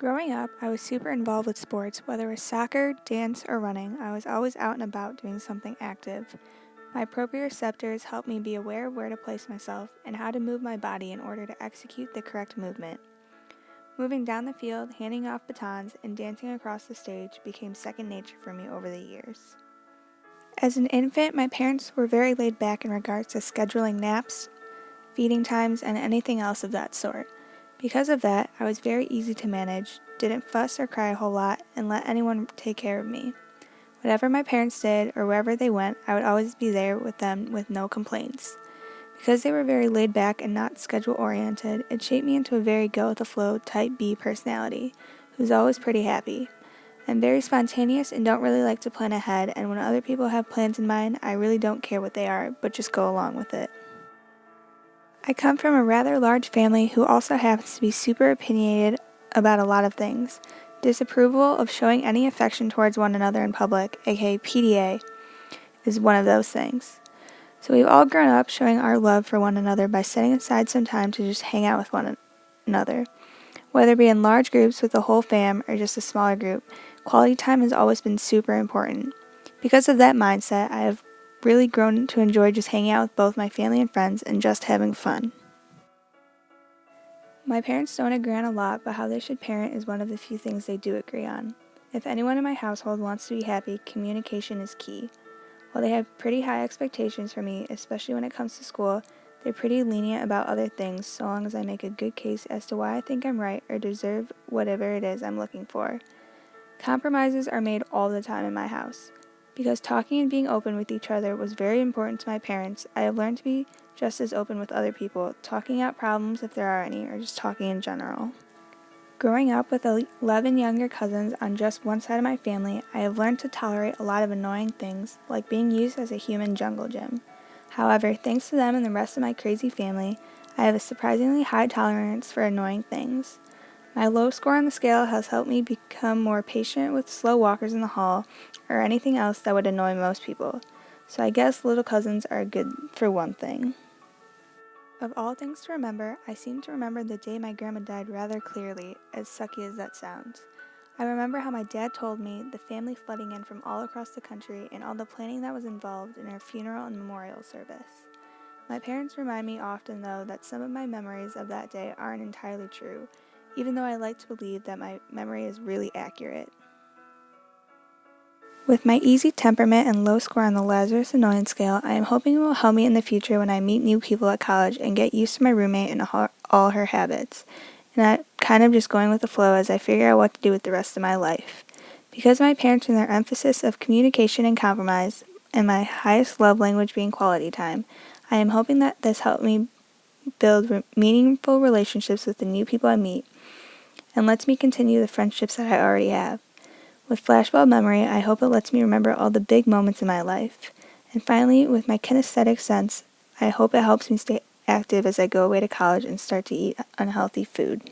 Growing up, I was super involved with sports, whether it was soccer, dance, or running. I was always out and about doing something active. My proprioceptors helped me be aware of where to place myself and how to move my body in order to execute the correct movement. Moving down the field, handing off batons, and dancing across the stage became second nature for me over the years. As an infant, my parents were very laid back in regards to scheduling naps, feeding times, and anything else of that sort. Because of that, I was very easy to manage, didn't fuss or cry a whole lot, and let anyone take care of me. Whatever my parents did or wherever they went, I would always be there with them with no complaints. Because they were very laid back and not schedule oriented, it shaped me into a very go with the flow type B personality, who's always pretty happy. I'm very spontaneous and don't really like to plan ahead, and when other people have plans in mind, I really don't care what they are, but just go along with it. I come from a rather large family who also happens to be super opinionated about a lot of things. Disapproval of showing any affection towards one another in public, aka PDA, is one of those things. So we've all grown up showing our love for one another by setting aside some time to just hang out with one another. Whether it be in large groups with the whole fam or just a smaller group, quality time has always been super important. Because of that mindset, I have really grown to enjoy just hanging out with both my family and friends and just having fun. My parents don't agree on a lot, but how they should parent is one of the few things they do agree on. If anyone in my household wants to be happy, communication is key. While they have pretty high expectations for me, especially when it comes to school, they're pretty lenient about other things so long as I make a good case as to why I think I'm right or deserve whatever it is I'm looking for. Compromises are made all the time in my house. Because talking and being open with each other was very important to my parents, I have learned to be just as open with other people, talking out problems if there are any, or just talking in general. Growing up with 11 younger cousins on just one side of my family, I have learned to tolerate a lot of annoying things, like being used as a human jungle gym. However, thanks to them and the rest of my crazy family, I have a surprisingly high tolerance for annoying things. My low score on the scale has helped me become more patient with slow walkers in the hall or anything else that would annoy most people. So I guess little cousins are good for one thing. Of all things to remember, I seem to remember the day my grandma died rather clearly, as sucky as that sounds. I remember how my dad told me the family flooding in from all across the country and all the planning that was involved in her funeral and memorial service. My parents remind me often, though, that some of my memories of that day aren't entirely true, even though I like to believe that my memory is really accurate. With my easy temperament and low score on the Lazarus annoyance scale, I am hoping it will help me in the future when I meet new people at college and get used to my roommate and all her habits, and not kind of just going with the flow as I figure out what to do with the rest of my life. Because my parents and their emphasis of communication and compromise, and my highest love language being quality time, I am hoping that this helps me build meaningful relationships with the new people I meet, and lets me continue the friendships that I already have. With flashbulb memory, I hope it lets me remember all the big moments in my life. And finally, with my kinesthetic sense, I hope it helps me stay active as I go away to college and start to eat unhealthy food.